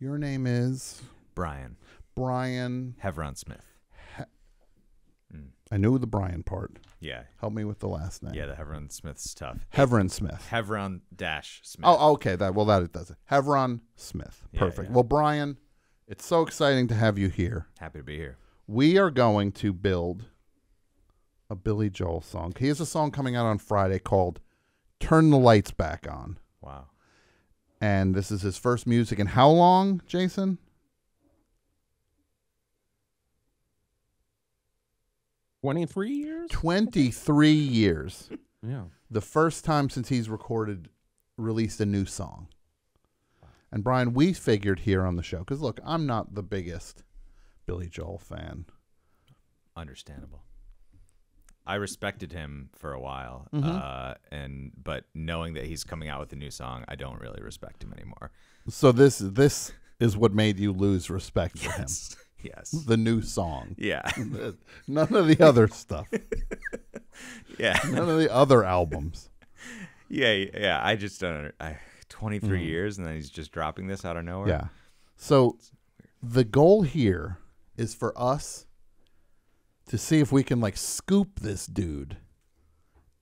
Your name is? Brian. Brian. Hevron Smith. I knew the Brian part. Yeah. Help me with the last name. Yeah, the Hevron Smith's tough. Hevron Smith. Hevron dash Smith. Oh, okay. That it does it. Hevron Smith. Perfect. Yeah. Well, Brian, it's so exciting to have you here. Happy to be here. We are going to build a Billy Joel song. He has a song coming out on Friday called Turn the Lights Back On. Wow. And this is his first music. And how long, Jason? 23 years? 23 years. Yeah. The first time since he's released a new song. And Brian, we figured here on the show, because look, I'm not the biggest Billy Joel fan. Understandable. I respected him for a while, but knowing that he's coming out with a new song, I don't really respect him anymore. So this is what made you lose respect for him. Yes. The new song. Yeah. None of the other stuff. Yeah. None of the other albums. Yeah. I just don't. 23 years, and then he's just dropping this out of nowhere. Yeah. So the goal here is for us to see if we can like scoop this dude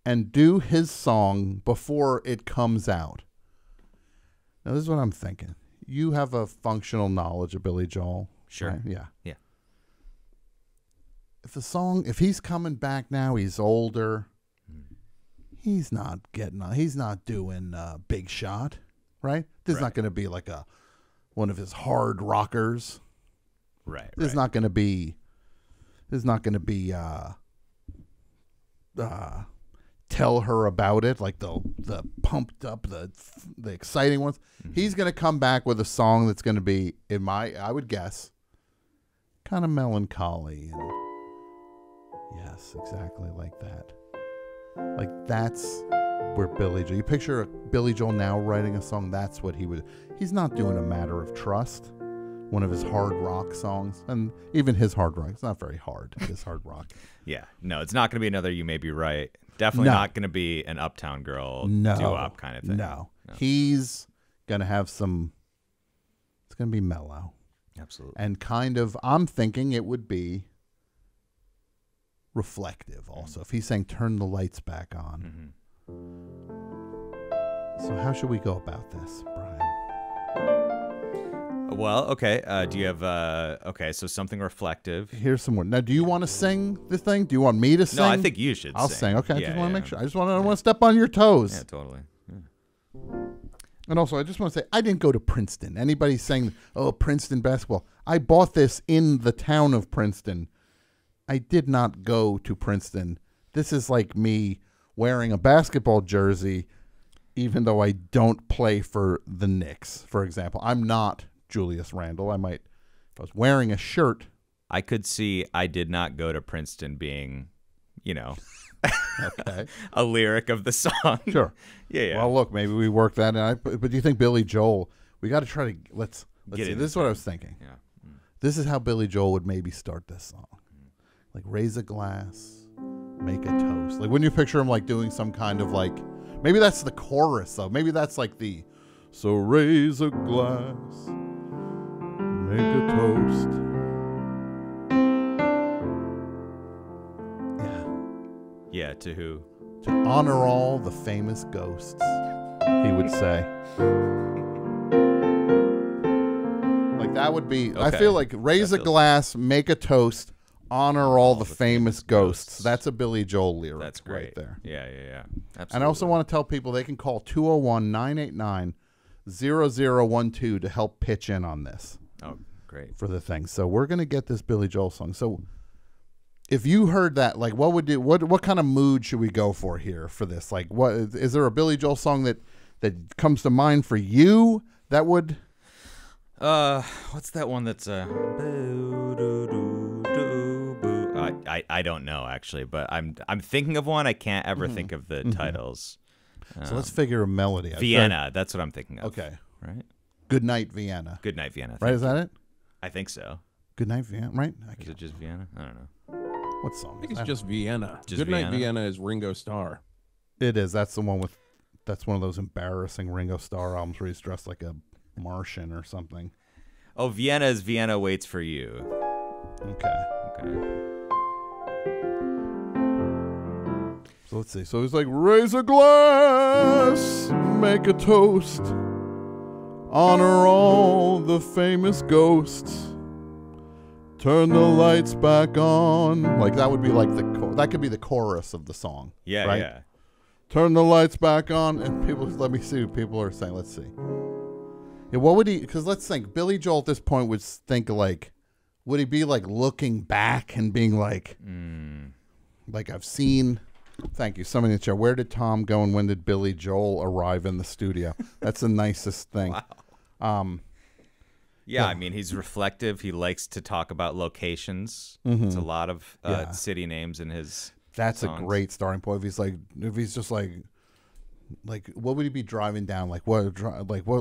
and do his song before it comes out. Now, this is what I'm thinking. You have a functional knowledge of Billy Joel. Sure. Right? Yeah. Yeah. If he's coming back now, he's older. He's not doing Big Shot, right? This is not going to be like one of his hard rockers. Right. This is not going to be Tell Her About It, like the pumped up, the exciting ones. He's going to come back with a song that's going to be, I would guess, kind of melancholy. And yes, exactly like that. Like that's where Billy Joel. You picture Billy Joel now writing a song. That's what he would. He's not doing A Matter of Trust, one of his hard rock songs, and even his hard rock. It's not very hard. His hard rock. Yeah. No, it's not going to be another You May Be Right. Definitely not going to be an Uptown Girl doo-wop kind of thing. No. He's going to have some. It's going to be mellow. Absolutely. And kind of. I'm thinking it would be reflective also. If he's saying turn the lights back on. So how should we go about this, Brian? Well, okay. Do you have so something reflective. Here's some more. Now, do you want to sing the thing? Do you want me to sing? No, I think you should I'll sing. Okay, Yeah, I just want to yeah. make sure. I don't want to step on your toes. Yeah, totally. Yeah. And also, I just want to say, I didn't go to Princeton. Anybody saying, oh, Princeton basketball. I bought this in the town of Princeton. I did not go to Princeton. This is like me wearing a basketball jersey, even though I don't play for the Knicks, for example. I'm not Julius Randle. I might, if I was wearing a shirt. I could see I did not go to Princeton being, Okay. a lyric of the song. Sure. Yeah. Well, look, maybe we work that in. But do you think Billy Joel, we got to try to, let's Get see. in This is what I was thinking. Yeah. This is how Billy Joel would maybe start this song. Like, raise a glass, make a toast. Like, wouldn't you picture him, like, doing some kind of, like, maybe that's the chorus, though. Maybe that's, like, so raise a glass, make a toast. Yeah. Yeah, to who? To honor all the famous ghosts, he would say. Like, that would be, I Okay. feel like raise a feels- glass, make a toast, honor all the famous ghosts. That's a Billy Joel lyric. That's great. Right there. Yeah. Absolutely. And I also want to tell people they can call 201-989-0012 to help pitch in on this Oh, great. for the thing. So we're going to get this Billy Joel song. So if you heard that, like, what kind of mood should we go for here for this? Like, what is there a Billy Joel song that comes to mind for you that would? What's that one that's I don't know actually, but I'm thinking of one. I can't ever think of the titles. So let's figure a melody. Vienna. That's what I'm thinking of. Okay. Right. Good Night Vienna. Good Night Vienna. Right? Is that it? I think so. Good Night Vienna. Right? Is it just Vienna? I don't know. What song? I think it's just Vienna. Just Goodnight Vienna? Vienna is Ringo Starr. It is. That's the one with. That's one of those embarrassing Ringo Starr albums where he's dressed like a Martian or something. Oh, Vienna waits for you. Okay. Okay. So let's see. So he's like, raise a glass, make a toast, honor all the famous ghosts, turn the lights back on. Like that would be like that could be the chorus of the song. Yeah, right? yeah. Turn the lights back on, and people. Let me see what people are saying. Let's see. Yeah, what would he? Because let's think. Billy Joel at this point would think like, would he be like looking back and being like, like I've seen. Thank you. Somebody in the chat. Where did Tom go and when did Billy Joel arrive in the studio? That's the nicest thing. Wow. Yeah, I mean, he's reflective. He likes to talk about locations. It's a lot of city names in his That's songs. a great starting point. If he's just like, what would he be driving down? Like what?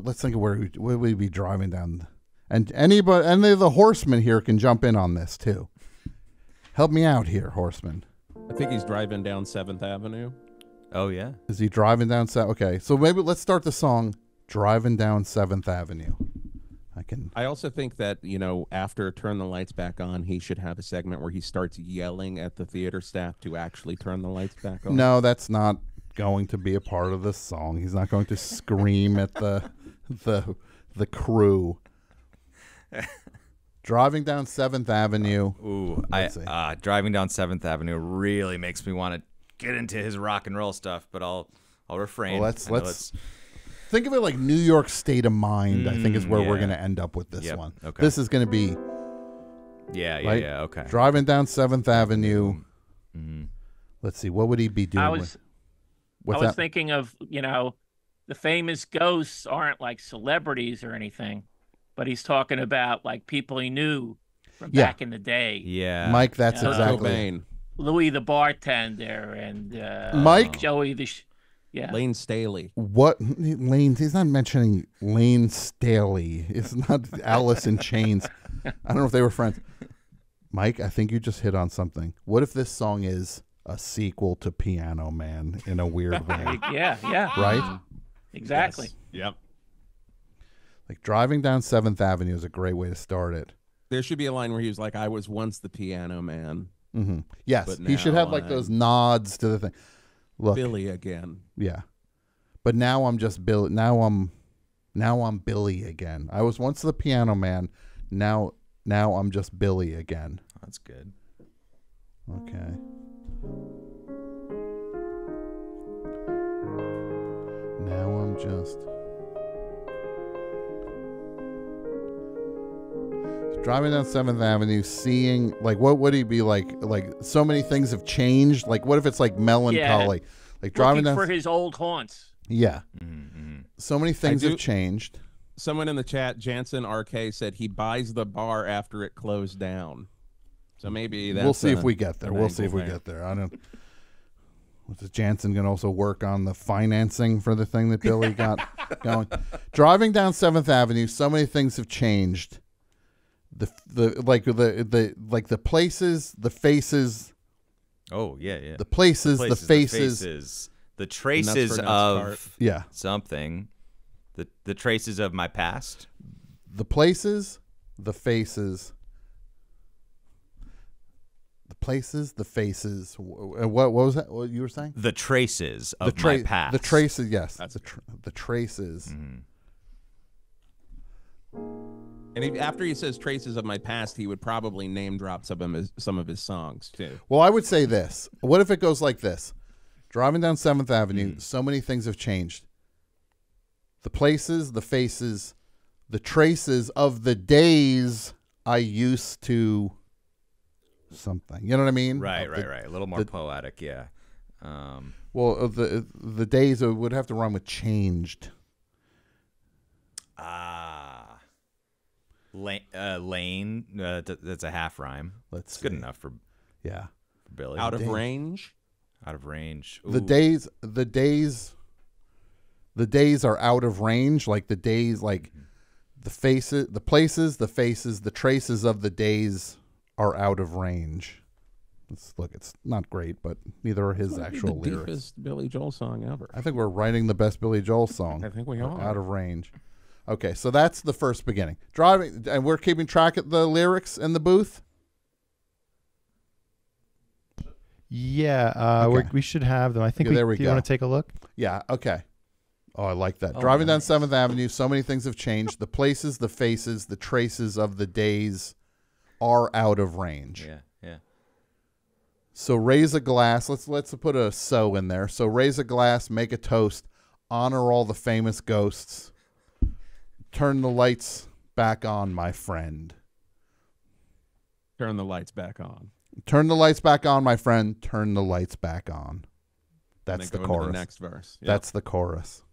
Let's think of where would he be driving down? And any of the horsemen here can jump in on this too. Help me out here, horsemen. I think he's driving down 7th Avenue. Oh, yeah. Is he driving down? Okay, so maybe let's start the song "Driving Down 7th Avenue." I also think that, after Turn the Lights Back On, he should have a segment where he starts yelling at the theater staff to actually turn the lights back on. No, that's not going to be a part of the song. He's not going to scream at the crew. Driving down 7th Avenue. Ooh, driving down 7th Avenue really makes me want to get into his rock and roll stuff, but I'll refrain. Well, let's think of it like New York State of Mind. I think is where we're yeah. going to end up with this one. Okay. This is going to be right? Okay. Driving down 7th Avenue. Let's see, what would he be doing? I was thinking of, the famous ghosts aren't like celebrities or anything, but he's talking about like people he knew from back in the day. Yeah. Mike, that's exactly Cobain. Louis the bartender and Mike? Joey Lane Staley. What Lane? He's not mentioning Lane Staley. It's not Alice in Chains. I don't know if they were friends. Mike, I think you just hit on something. What if this song is a sequel to Piano Man in a weird way? yeah. Right? Exactly. Yes. Yep. Like driving down 7th Avenue is a great way to start it. There should be a line where he was like, I was once the Piano Man. Yes, But he should now have like those nods to the thing. Look, Billy again. yeah, but now I'm just Bill. Now I'm Billy again. I was once the Piano Man. Now I'm just Billy again. That's good. Okay. Now I'm just driving down 7th Avenue, seeing like what would he be like? Like so many things have changed. Like what if it's like melancholy? Like driving Looking down for his old haunts. Yeah. So many things do- have changed. Someone in the chat, Jansen RK, said he buys the bar after it closed down. So maybe that's We'll see if we get there. an We'll see if we angle get there. I don't. Is Jansen going to also work on the financing for the thing that Billy got going? Driving down 7th Avenue, so many things have changed. The places, the faces. Oh, yeah. The places, the faces. The traces Nuts of Yeah. something. The traces of my past. The places, the faces. The places, the faces. What was that? What you were saying? The traces of my past. The traces, yes. That's the traces. And after he says traces of my past, he would probably name drop some of his songs too. Well, I would say this. What if it goes like this? Driving down 7th Avenue, so many things have changed. The places, the faces, the traces of the days I used to something. You know what I mean? Right. A little more poetic, yeah. Well, the days would have to rhyme with changed. Lane. That's a half rhyme. Let's It's good see. enough for Yeah. Billy. Out of range. Out of range. The Ooh. days are out of range. Like the days, like the faces, the places, the faces, the traces of the days are out of range. It's not great, but neither are his actual the lyrics. deepest Billy Joel song ever. I think we're writing the best Billy Joel song. I think we are. Out of range. Okay, so that's the first beginning. Driving, and we're keeping track of the lyrics in the booth. Yeah, Okay. we should have them. I think Yeah, there we do go. you want to take a look? Yeah, okay. Oh, I like that. Oh, Driving nice. down 7th Avenue, so many things have changed. The places, the faces, the traces of the days are out of range. Yeah, yeah. So raise a glass. Let's put a so in there. So raise a glass, make a toast, honor all the famous ghosts. Turn the lights back on, my friend. Turn the lights back on. Turn the lights back on, my friend. Turn the lights back on. That's the And then go into chorus. The next verse. Yep. That's the chorus.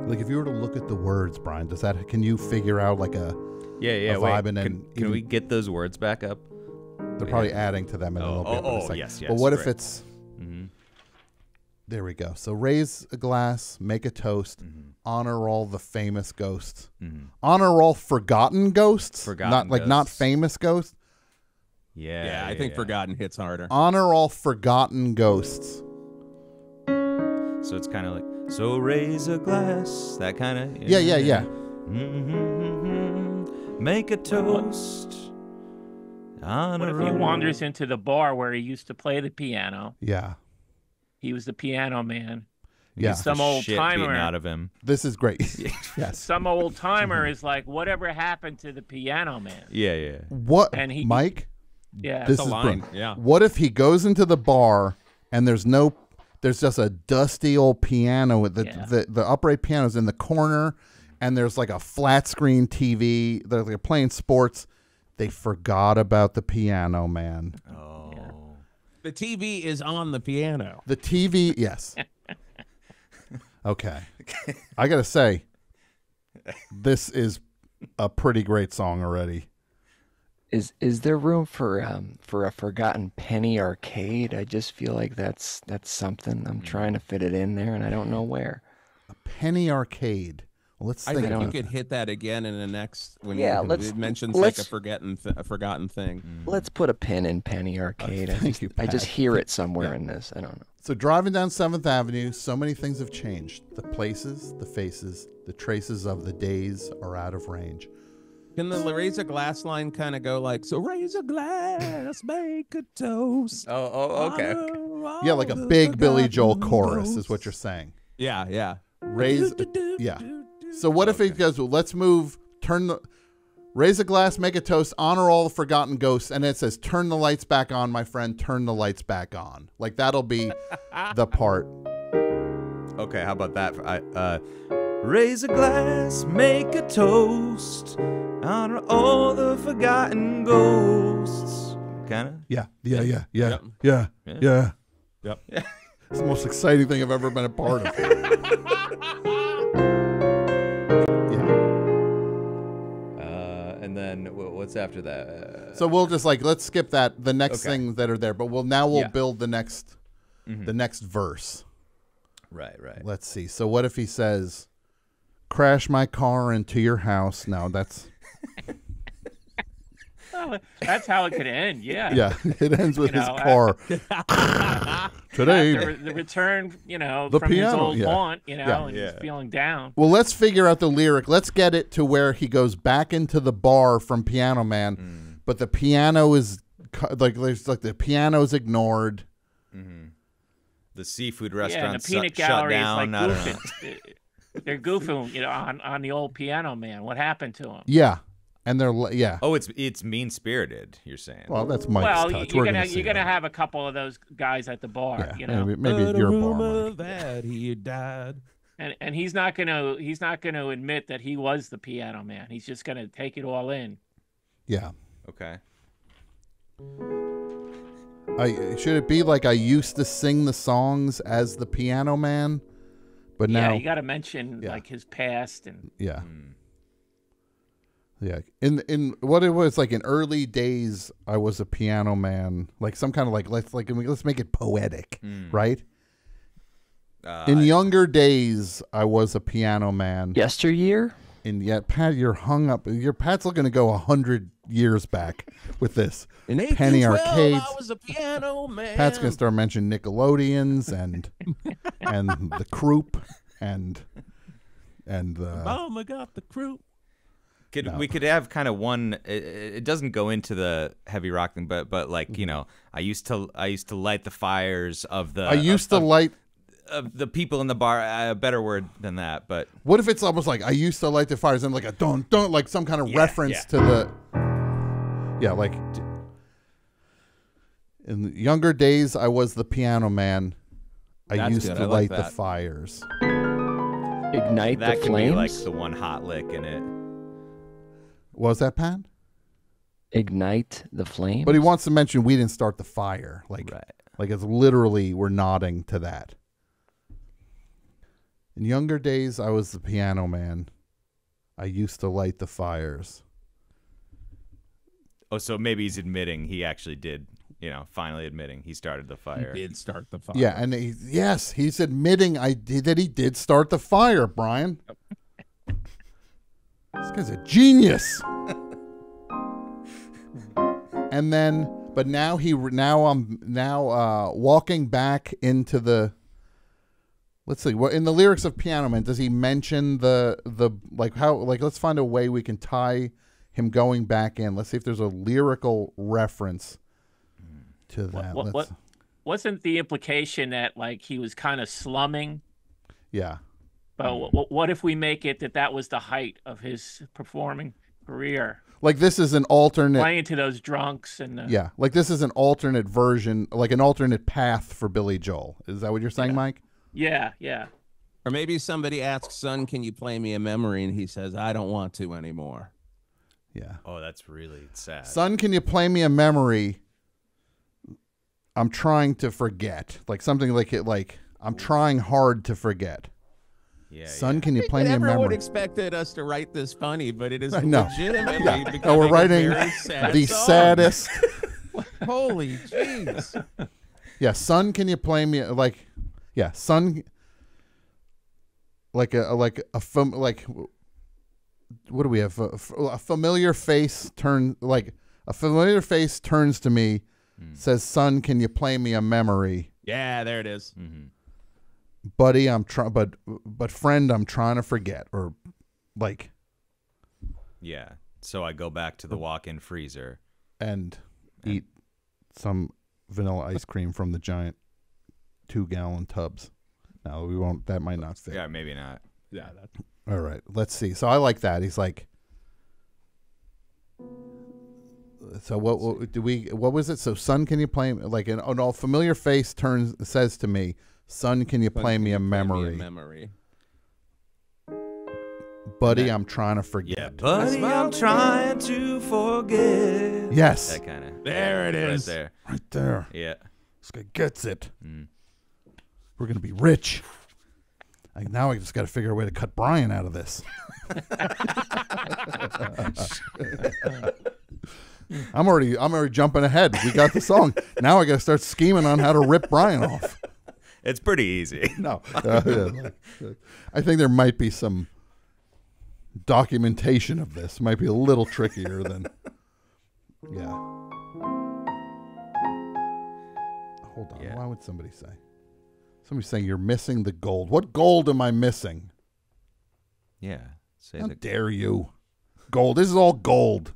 Like if you were to look at the words, Brian, can you figure out like a Yeah. a Wait, vibe and then can even- we get those words back up? they're probably adding to them in a little bit. in a second. Yes. But what if great. it's Mm-hmm. there we go. So raise a glass, make a toast, Mm-hmm. honor all the famous ghosts. Mm-hmm. Honor all forgotten ghosts. Forgotten not ghosts. famous ghosts. Yeah, I think Forgotten hits harder. Honor all forgotten ghosts. So it's kind of like, so raise a glass, that kind of. Yeah. Mm-hmm. Make a toast. What if he wanders into the bar where he used to play the piano? Yeah. He was the piano man. Yeah. Some old Shit timer beaten out of him. This is great. Yes. Some old timer is like, whatever happened to the piano man? Yeah. What, And he- Mike? Yeah. This That's is a line. brilliant. Yeah. What if he goes into the bar and there's just a dusty old piano. The upright piano's in the corner, and there's like a flat screen TV. They're playing sports. They forgot about the piano, man. Oh. Yeah. The TV is on the piano. The TV, yes. Okay. I got to say, this is a pretty great song already. Is there room for a forgotten penny arcade? I just feel like that's something. I'm trying to fit it in there, and I don't know where. A penny arcade. Well, let's I think think about you could that. hit that again in the next when Yeah, it mentions like a forgotten thing. Let's put a pin in penny arcade. Thank you, I just Pat. hear it somewhere in this. I don't know. So driving down 7th Avenue, so many things have changed. The places, the faces, the traces of the days are out of range. Can the raise a glass line kind of go like, so raise a glass, make a toast? Oh, okay. Yeah, like a big Billy Joel chorus is what you're saying. Yeah. Raise, yeah. So what if he goes, well, let's move, raise a glass, make a toast, honor all the forgotten ghosts, and it says, turn the lights back on, my friend, turn the lights back on. Like that'll be the part. Okay, how about that? Raise a glass, make a toast, honor all the forgotten ghosts. Kind of. Yeah. Yep. Yeah. Yep. It's the most exciting thing I've ever been a part of. And then what's after that? So we'll just let's skip that. The next Okay. things that are there, but we'll Yeah. build the next verse. Right. Let's see. So what if he says, "Crash my car into your house"? No, that's Oh, that's how it could end. Yeah. yeah. It ends with You his know, car. Today. The return, The from piano, his old yeah. haunt, Yeah. and he's feeling down. Well, let's figure out the lyric. Let's get it to where he goes back into the bar from Piano Man, but the piano is the piano's ignored. The seafood Yeah, and restaurant the peanut shut gallery is down. like I don't know. goofing. They're goofing, on the old piano man. What happened to him? Yeah, and they're yeah. Oh, it's mean spirited. You're saying? Well, that's Mike's Well, touch. you're We're gonna see that. have a couple of those guys at the bar, Yeah, maybe you're a bar, Mike. that he died. and he's not gonna admit that he was the piano man. He's just gonna take it all in. Yeah. Okay. Should it be like I used to sing the songs as the piano man, but Yeah, now you got to mention Yeah. like his past and yeah. Yeah. In what it was like in early days, I was a piano man, like some kind of let's make it poetic, right? In younger days, I was a piano man. Yesteryear? And yet, Pat, you're hung up. Pat's looking to go 100 years back with this. In Penny 1812, arcades. I was a piano man. Pat's gonna start mentioning Nickelodeons and and the croup and the Mama got the croup. We could have kind of one. It doesn't go into the heavy rock thing, but like, you know, I used to light the fires of the. light of the people in the bar. A better word than that, but what if it's almost like I used to light the fires and like a don't like some kind of reference to the. Yeah, like in the younger days, I was the piano man. I used to light the fires. Ignite that the can flames. be like the one hot lick in it. Was that Pat? Ignite the flames. But he wants to mention we didn't start the fire. Like, Right. like it's literally we're nodding to that. In younger days, I was the piano man. I used to light the fires. Oh, so maybe he's admitting he actually did. You know, finally admitting he started the fire. He did start the fire. Yeah, and he's admitting that he did start the fire, Brian. This guy's a genius. And then, but now I'm walking back into the. Let's see. What in the lyrics of Piano Man does he mention the like how like let's find a way we can tie him going back in. Let's see if there's a lyrical reference to that. What wasn't the implication that like he was kind of slumming? Yeah. But what if we make it that was the height of his performing career? Like this is an alternate playing to those drunks and yeah, like this is an alternate version, like an alternate path for Billy Joel. Is that what you're saying, Mike? Yeah, yeah. Or maybe somebody asks, "Son, can you play me a memory?" And he says, "I don't want to anymore." Yeah. Oh, that's really sad. Son, can you play me a memory? I'm trying to forget. Like something like it. Like I'm trying hard to forget. Yeah. Son, can you play me a Everyone memory? expected us to write this funny, but it is No. legitimately Yeah. becoming No, we're writing a very sad the song. saddest. Holy jeez. Yeah, son, can you play me like? Yeah, son. Like what do we have? A familiar face turns to me, says, "Son, can you play me a memory?" Yeah, there it is. Mm-hmm. Buddy, but friend, I'm trying to forget, or like, Yeah. So I go back to the walk-in freezer and eat some vanilla ice cream from the giant 2-gallon tubs. No, we won't. That might not fit. Yeah, maybe not. Yeah, that's All right, let's see. So I like that. He's like, so what was it? So son, can you play like an all familiar face says to me, son, can you play me a memory? Buddy, I'm trying to forget. Yeah, buddy, I'm trying to forget. Yes. That kind of. There it is. Right there. Right there. Yeah. This guy gets it. Mm. We're going to be rich. Now I just got to figure a way to cut Brian out of this. I'm already jumping ahead. We got the song. Now I got to start scheming on how to rip Brian off. It's pretty easy. No. I think there might be some documentation of this. Might be a little trickier than. Yeah. Hold on. Yeah. Why would somebody say? Somebody's saying you're missing the gold. What gold am I missing? Yeah. Say How dare you? Gold. This is all gold.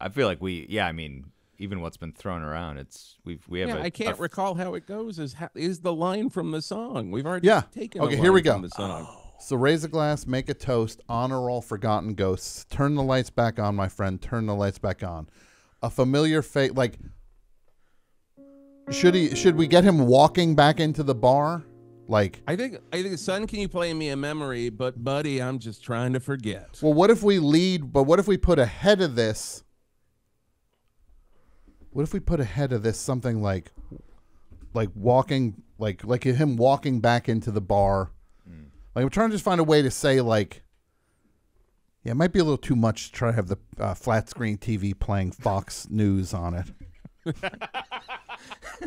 I feel like I mean, even what's been thrown around, we have. I can't recall how it goes. Is the line from the song? We've already taken. Okay, a here we line go. from the song. So raise a glass, make a toast, honor all forgotten ghosts. Turn the lights back on, my friend. Turn the lights back on. A familiar face, like. Should we get him walking back into the bar? Like, I think, son, can you play me a memory? But buddy, I'm just trying to forget. well, what if we lead? But what if we put ahead of this? What if we put ahead of this something like walking, like him walking back into the bar? Like I'm trying to just find a way to say like, yeah, it might be a little too much to try to have the flat screen TV playing Fox News on it.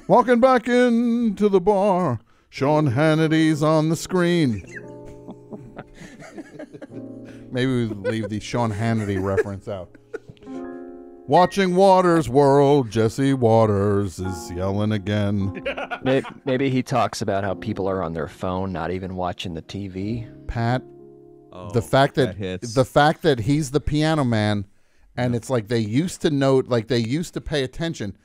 Walking back into the bar, Sean Hannity's on the screen. Maybe we leave the Sean Hannity reference out. Watching Waters World, Jesse Waters is yelling again. Maybe he talks about how people are on their phone, not even watching the TV. Pat, Oh, the fact that hits. that he's the piano man, and it's like they used to note, like they used to pay attention.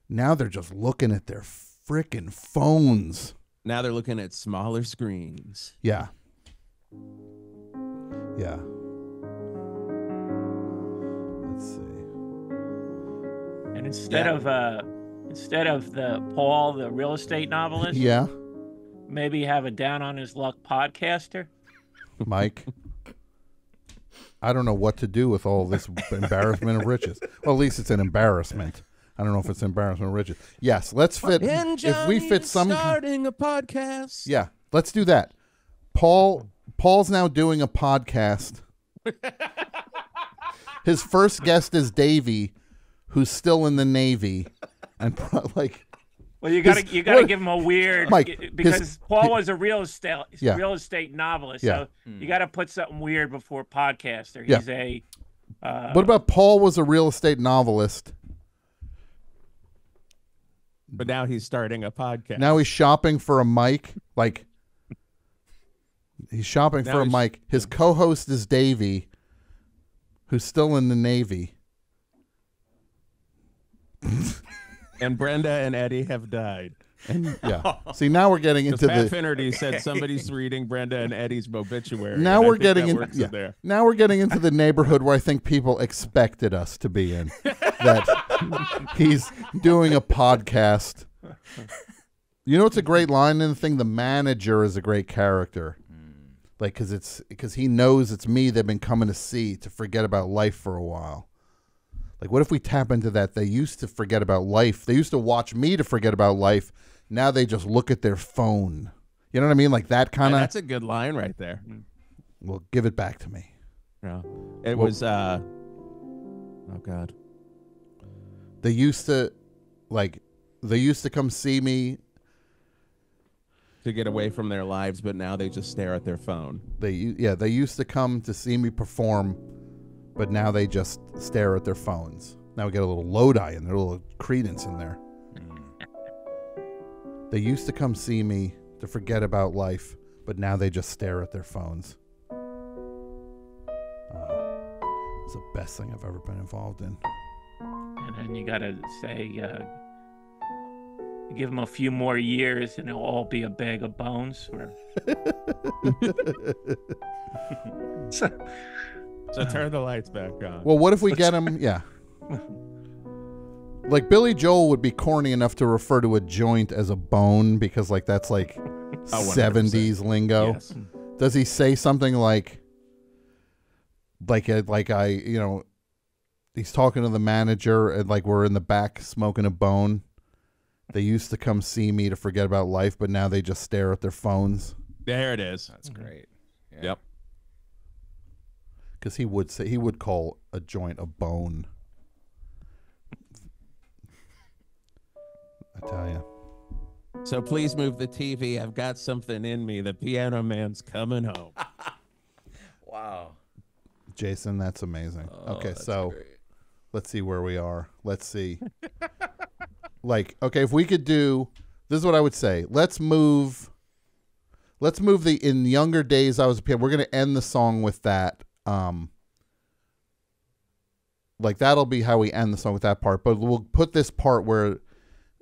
Now they're just looking at their freaking phones. Now they're looking at smaller screens. Yeah. Yeah. Let's see. And instead of the Paul, the real estate novelist, Yeah, maybe have a down on his luck podcaster. Mike. I don't know what to do with all this embarrassment of riches. Well, at least it's an embarrassment. I don't know if it's embarrassment of riches. Yes, let's fit. If we fit some, starting a podcast. yeah, let's do that. Paul's now doing a podcast. His first guest is Davey, who's still in the Navy, and like. Well, you gotta give him a weird Mike, because Paul was a real estate novelist, Yeah. so you got to put something weird before podcaster. Yeah. He's a What about Paul was a real estate novelist? But now he's starting a podcast. Now he's shopping for a mic. Like he's shopping for a mic. His co-host is Davey, who's still in the Navy. And Brenda and Eddie have died. And yeah. See, now we're getting into Pat the. Finnerty said somebody's reading Brenda and Eddie's obituary. Now and I we're think getting that in. works Yeah. there. Now we're getting into the neighborhood where I think people expected us to be in. That he's doing a podcast. You know, it's a great line in the thing. The manager is a great character. Like, because he knows it's me they've been coming to see to forget about life for a while. Like, what if we tap into that? They used to forget about life. They used to watch me to forget about life. Now they just look at their phone. You know what I mean? Like that kind of. That's a good line right there. Well, give it back to me. Yeah. It was, oh God. They used to come see me. To get away from their lives, but now they just stare at their phone. They used to come to see me perform, but now they just stare at their phones. Now we get a little Lodi in there, a little credence in there. They used to come see me to forget about life, but now they just stare at their phones. It's the best thing I've ever been involved in. and then you got to say, give them a few more years, and it'll all be a bag of bones. Or... So turn the lights back on. Well, what if we get him? Yeah. Like Billy Joel would be corny enough to refer to a joint as a bone because, like, that's like 70s lingo. Yes. Does he say something like he's talking to the manager and like we're in the back smoking a bone? They used to come see me to forget about life, but now they just stare at their phones. There it is. That's great. Yeah. Yep. Because he would call a joint a bone. I tell you. So please move the TV. I've got something in me. The piano man's coming home. Wow. Jason, that's amazing. Oh, okay, that's so great. let's see where we are. Let's see. Like, okay, if we could do, this is what I would say. Let's move the In Younger Days I Was a Piano. We're going to end the song with that. Like, that'll be how we end the song with that part. But we'll put this part where,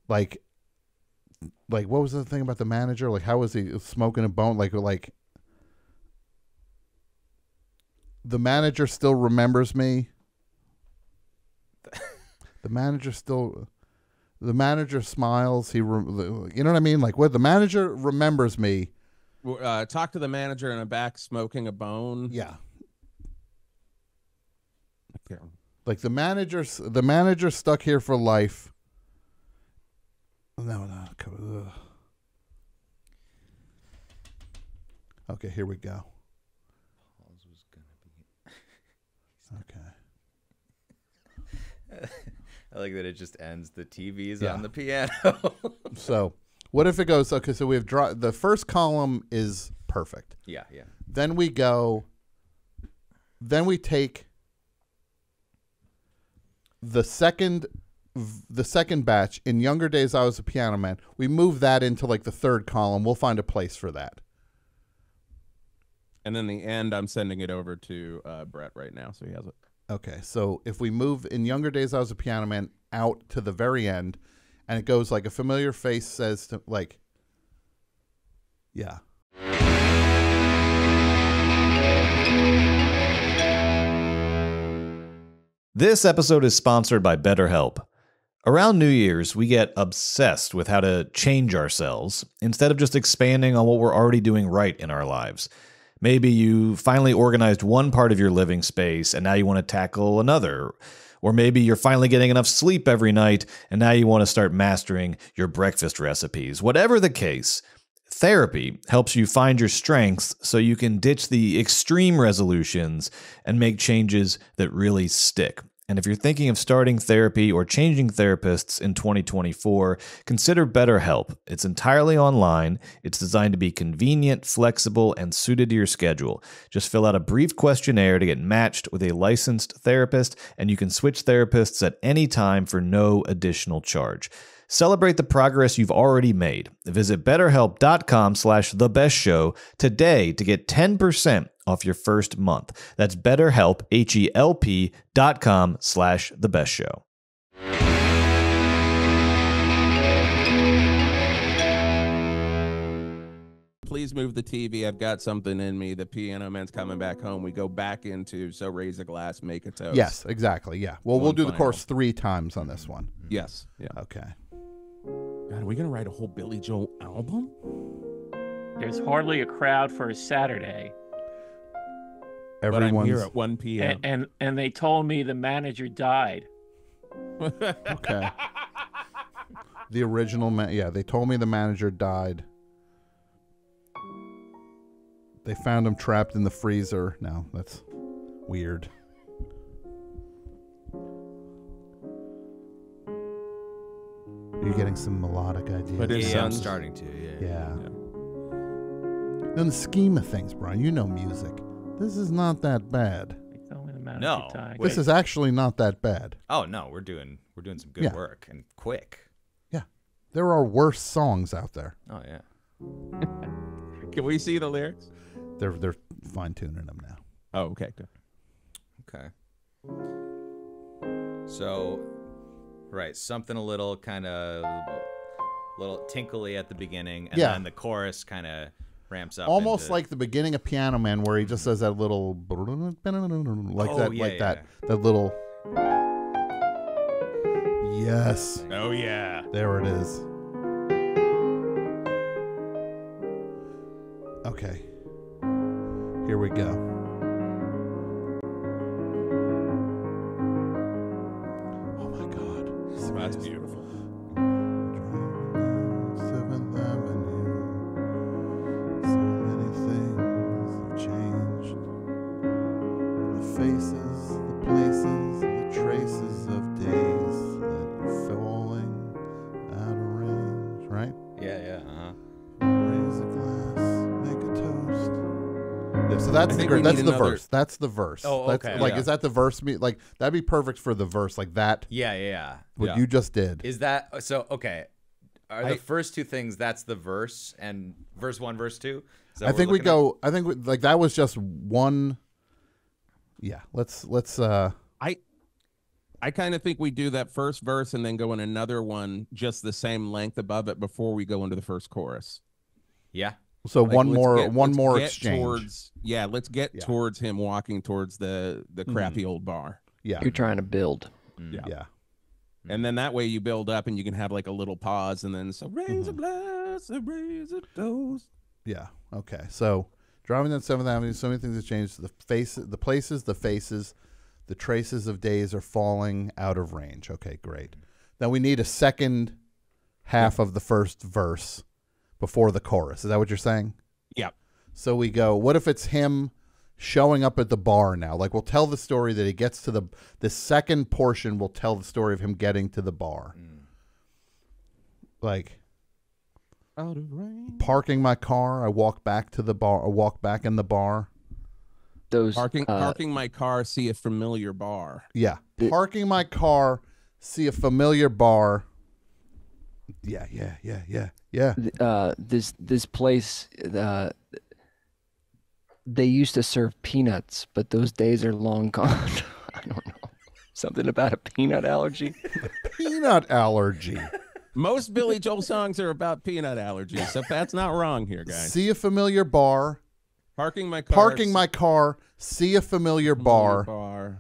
like what was the thing about the manager? Like, how was he smoking a bone? Like the manager still remembers me. The manager smiles. You know what I mean? Like, what the manager remembers me. Talk to the manager in the back smoking a bone. Yeah. Okay. Like the manager stuck here for life. No. Ugh. Okay, here we go. Paul's was gonna be. Okay. I like that it just ends. The TV's Yeah. on the piano. So, what if it goes? Okay, so we have the first column is perfect. Yeah. Then we go. Then we take. the second batch, in younger days I was a piano man, we move that into like the third column. We'll find a place for that. And then the end, I'm sending it over to Brett right now, so he has it. Okay, so if we move in younger days I was a piano man out to the very end, and it goes like a familiar face says to, like, yeah. This episode is sponsored by BetterHelp. Around New Year's, we get obsessed with how to change ourselves instead of just expanding on what we're already doing right in our lives. Maybe you finally organized one part of your living space and now you want to tackle another. Or maybe you're finally getting enough sleep every night and now you want to start mastering your breakfast recipes. Whatever the case, therapy helps you find your strengths so you can ditch the extreme resolutions and make changes that really stick. And if you're thinking of starting therapy or changing therapists in 2024, consider BetterHelp. It's entirely online. It's designed to be convenient, flexible, and suited to your schedule. Just fill out a brief questionnaire to get matched with a licensed therapist, and you can switch therapists at any time for no additional charge. Celebrate the progress you've already made. Visit BetterHelp.com/thebestshow today to get 10% off your first month. That's BetterHelp, HELP.com/thebestshow. Please move the TV. I've got something in me. The piano man's coming back home. We go back into So Raise a Glass, Make a Toast. Yes, exactly. Yeah. Well, we'll do the final. chorus 3 times on this one. Yes. Yeah. Okay. God, are we going to write a whole Billy Joel album? There's hardly a crowd for a Saturday. But I'm Everyone's here at 1 p.m. And they told me the manager died. okay. The original yeah, they told me the manager died. They found him trapped in the freezer. No, that's weird. You're getting some melodic ideas. But his Yeah, I'm son's- starting to. yeah. In the scheme of things, Brian, you know music. This is not that bad. They told me the manager No. died. Wait. This is actually not that bad. Oh no, we're doing some good Yeah. work and quick. Yeah. There are worse songs out there. Oh yeah. Can we see the lyrics? They're fine-tuning them now. Oh, okay. Good. Okay. So, right, something a little kind of little tinkly at the beginning, and Yeah. then the chorus kind of ramps up. Almost into, like the beginning of Piano Man, where he just says that little like Oh, that, yeah, like yeah. that little. Yes, Oh, yeah. there it is. Okay, here we go. Oh my God, That's beautiful. Seventh Avenue. So many things have changed. The faces, the places, the traces of days that are falling out of range. Right? yeah. Raise a glass, make a toast. Yeah, so that's I the think we that's need the another- verse. That's the verse. Oh, That's, okay. Like, Yeah. is that the verse? Like, that'd be perfect for the verse. Like that. Yeah. What Yeah. you just did. Is that so? Okay. Are the first two things that's the verse and verse 1, verse 2? Is that I what think we're we looking go. I think like that was just one. Yeah, let's. I kind of think we do that first verse and then go in another one just the same length above it before we go into the first chorus. at? Yeah. So Like, one let's more get exchange. Let's get Yeah. towards him walking towards the crappy old bar. Yeah, You're trying to build. yeah. And then that way you build up and you can have like a little pause and then so raise a glass, so raise a toast. Yeah. Okay. So driving down 7th Avenue, so many things have changed. The faces, the places, the faces, the traces of days are falling out of range. Okay, great. Then we need a second half of the first verse before the chorus. Is that what you're saying? Yeah. So we go, what if it's him showing up at the bar now? Like, we'll tell the story that he gets to the second portion will tell the story of him getting to the bar. Like, Out of range. parking my car, I walk back to the bar, I walk back in the bar. those Parking my car, see a familiar bar. Yeah. Parking my car, see a familiar bar. Yeah. This place, they used to serve peanuts, but those days are long gone. I don't know. Something about a peanut allergy. Peanut allergy. Most Billy Joel songs are about peanut allergies, so that's not wrong here, guys. See a familiar bar. Parking my car. Parking my car, see a familiar bar.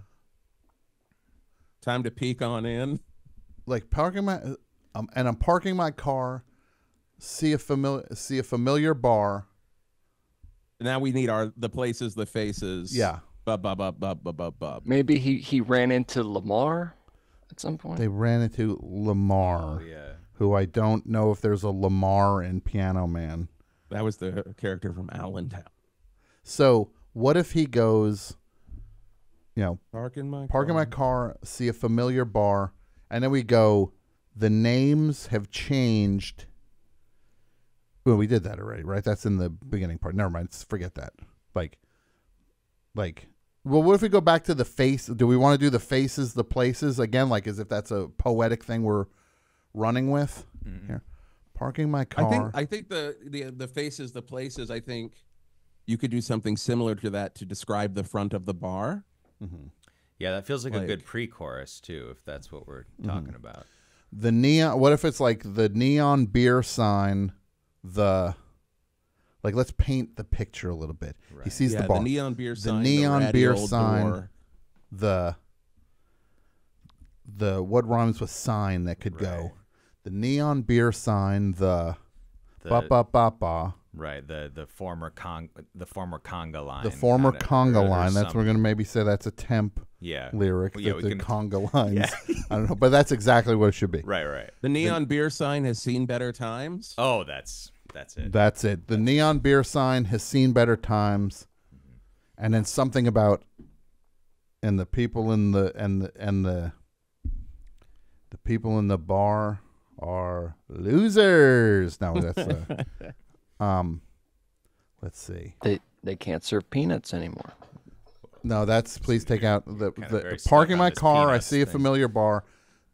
Time to peek on in. Like parking my and I'm parking my car, see a familiar bar. Now we need the places, the faces. Yeah. Bub. Maybe he ran into Lamar at some point. They ran into Lamar. Oh, yeah. Who I don't know if there's a Lamar in Piano Man. That was the character from Allentown. So what if he goes, parking my car, see a familiar bar, and then we go, the names have changed. Well, we did that already, right? That's in the beginning part. Never mind. Forget that. Well, what if we go back to the face? Do we want to do the faces, the places again? Like as if that's a poetic thing we're running with? Mm-hmm. Here. Parking my car. I think the faces, the places, I think you could do something similar to that to describe the front of the bar. Mm-hmm. Yeah, that feels like a good pre-chorus too, if that's what we're talking about. The neon. What if it's like the neon beer sign? Let's paint the picture a little bit. Right. He sees the bar. The neon beer sign. The neon beer sign. Door. The what rhymes with sign that could go. The neon beer sign. The ba. Right. The former conga line. The former conga line. That's we're gonna maybe say that's a temp. Lyric. Well, the conga lines. Yeah. I don't know, but that's exactly what it should be. Right. The neon beer sign has seen better times. Oh, that's it. That's it. The neon beer sign has seen better times, and then something about, and the people in the people in the bar are losers. No, that's let's see. They can't serve peanuts anymore. No, that's please take out the parking my car. I see a familiar bar.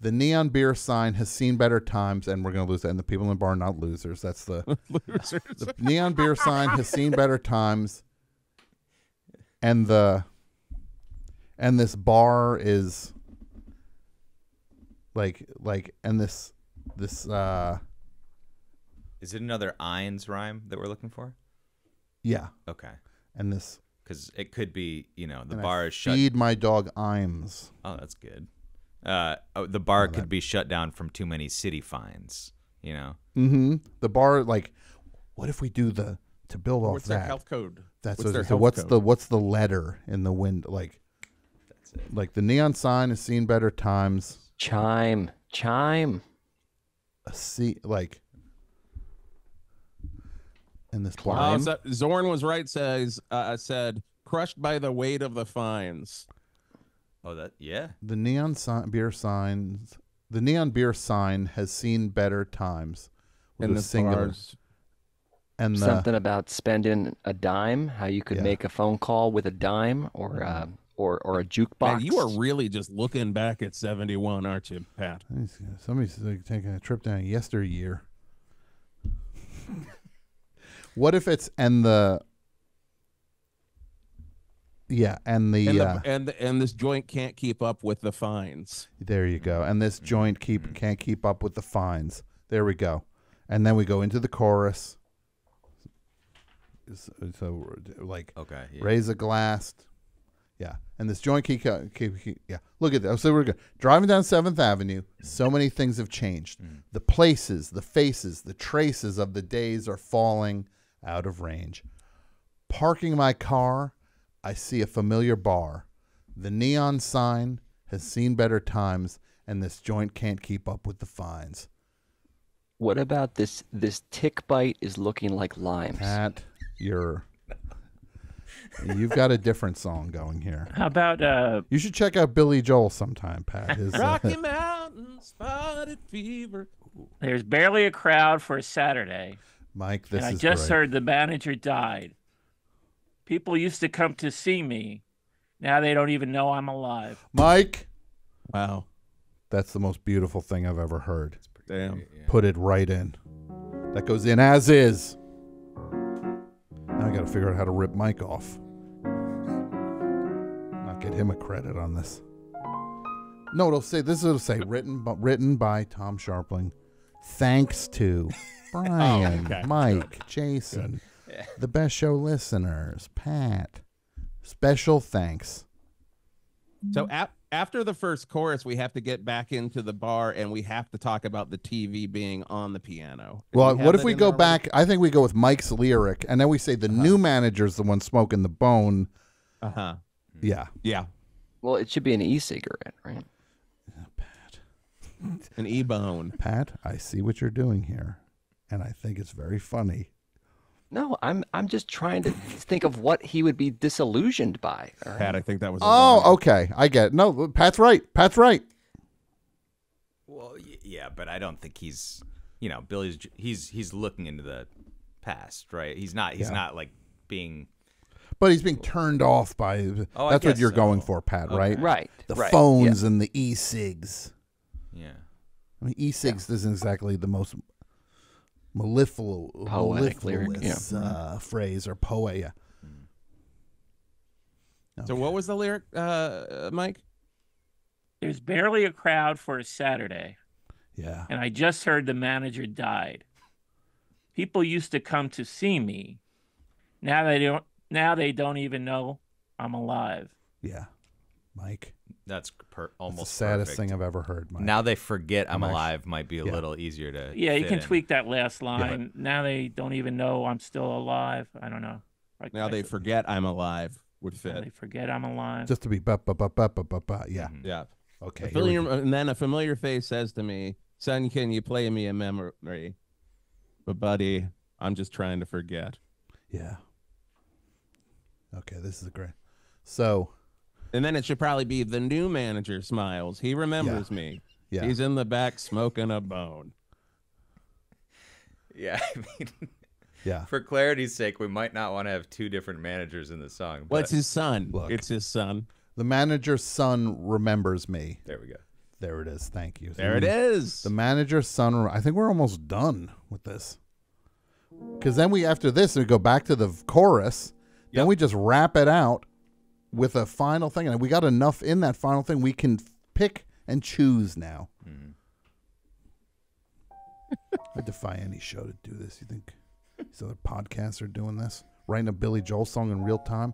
The neon beer sign has seen better times, and we're going to lose that. And the people in the bar are not losers. That's the losers. The neon beer sign has seen better times, and this bar is and this is it another Eins rhyme that we're looking for? Yeah. Okay. And this because it could be the bar is shut. Feed my dog Eins. Oh, that's good. The bar could be shut down from too many city fines, Mm-hmm. The bar, what if we do to build off what's that? Their health code? That's what's the letter in the wind? That's it. Like the neon sign has seen better times. Chime. In this bar. Zorn was right. Said crushed by the weight of the fines. Oh, the neon beer signs. The neon beer sign has seen better times. And the singular. Bars. And something about spending a dime. How you could make a phone call with a dime, or a jukebox. Man, you are really just looking back at 71, aren't you, Pat? Somebody's taking a trip down yesteryear. What if it's and this joint can't keep up with the fines. There you go. And this joint can't keep up with the fines. There we go. And then we go into the chorus. So raise a glass. Yeah. And this joint keep Look at that. So we're good. Driving down 7th Avenue. So many things have changed. The places, the faces, the traces of the days are falling out of range. Parking my car. I see a familiar bar. The neon sign has seen better times, and this joint can't keep up with the fines. What about this tick bite is looking like limes? Pat, you've got a different song going here. How about you should check out Billy Joel sometime, Pat. Rocky Mountain Spotted Fever. There's barely a crowd for a Saturday. Mike, this and is I just great. heard the manager died. People used to come to see me. Now they don't even know I'm alive. Mike, Wow. that's the most beautiful thing I've ever heard. Damn. Put it right in. That goes in as is. Now I got to figure out how to rip Mike off. Not get him a credit on this. No, it'll say written by Tom Scharpling. Thanks to Brian, okay. Mike, Jason, the Best Show listeners, Pat. Special thanks. So after the first chorus, we have to get back into the bar and we have to talk about the TV being on the piano. Well, what if we go back? I think we go with Mike's lyric, and then we say the new manager's the one smoking the bone. Uh-huh. Yeah. Yeah. Well, it should be an e-cigarette, right? Pat. An e-bone. Pat, I see what you're doing here, and I think it's very funny. No, I'm just trying to think of what he would be disillusioned by. All right? Pat, I think that was. Oh, okay. I get it. No, Pat's right. Pat's right. Well, yeah, but I don't think he's, Billy's. He's looking into the past, right? He's not like being. But he's being turned off by. Oh, that's I what guess you're so. going for, Pat, right? Right. The right, phones yeah. and the e-cigs. Yeah. I mean, e-cigs isn't exactly the most Poetic lyric, mellifluous phrase or poet. Yeah. So what was the lyric, Mike? There's barely a crowd for a Saturday, Yeah. and I just heard the manager died. People used to come to see me. Now they don't. Now they don't even know I'm alive. Yeah. Mike. That's almost That's the saddest perfect. thing I've ever heard, Mike. Now they forget I'm actually- alive might be a little easier to. Yeah, you fit can in. tweak that last line. Now they don't even know I'm still alive. I don't know. Now they forget I'm alive would Now fit. they forget I'm alive. Just to be ba ba ba ba ba ba ba. Yeah. Yeah. Okay. here we go. And then a familiar face says to me, "Son, can you play me a memory?" But buddy, I'm just trying to forget. Yeah. Okay, this is great. So, And then it should probably be the new manager smiles. He remembers me. yeah. He's in the back smoking a bone. Yeah, I mean, Yeah. for clarity's sake, we might not want to have two different managers in the song. Well, But it's his son. Look. It's his son. The manager's son remembers me. there we go. There it is. Thank you. There it is. The manager's son. I think we're almost done with this. Because then after this, we go back to the chorus. Then we just wrap it out with a final thing. And we got enough in that final thing. We can pick and choose now. I defy any show to do this. You think these other podcasts are doing this? Writing a Billy Joel song in real time?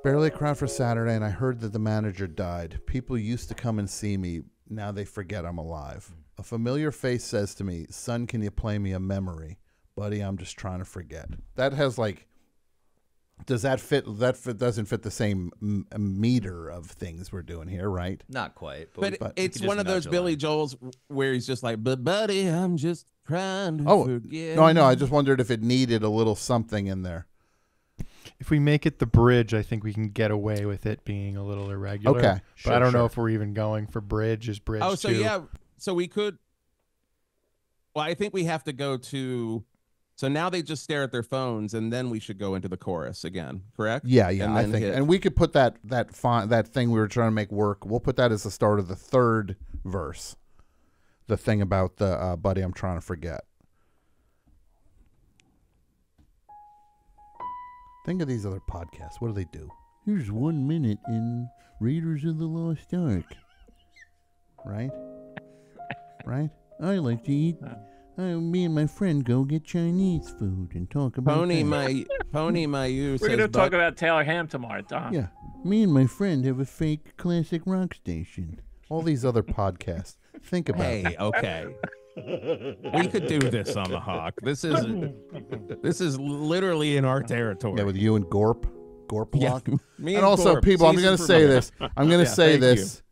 Barely a crowd for Saturday, and I heard that the manager died. People used to come and see me. Now they forget I'm alive. A familiar face says to me, "Son, can you play me a memory?" Buddy, I'm just trying to forget. That has does that fit? Doesn't fit the same meter of things we're doing here, right? Not quite, But we it's could one just of those nudge Billy along. Joel's where he's just like, "But buddy, I'm just trying to Oh, forget." no, I know. I just wondered if it needed a little something in there. If we make it the bridge, I think we can get away with it being a little irregular. Okay, But I don't know sure. if we're even going for bridge. Is bridge Oh, so too- yeah. So we could. Well, I think we have to go to. So now they just stare at their phones, and then we should go into the chorus again, correct? Yeah, And I then think, hit- and we could put that thing we were trying to make work. We'll put that as the start of the third verse. The thing about the buddy, I'm trying to forget. Think of these other podcasts. What do they do? Here's 1 minute in Raiders of the Lost Ark. Right? Right? I like to eat. Me and my friend go get Chinese food and talk about Pony that. my you. We're says, going to talk "Bud- about Taylor Ham tomorrow, Tom. Yeah. Me and my friend have a fake classic rock station. All these other podcasts. Think about it. Hey, okay. We could do this on the Hawk. This is literally in our territory. Yeah, with you and Gorp. Gorp Yeah, Lock. me And also, Gorp, people, I'm season going to say premiere. this. I'm going to say thank this.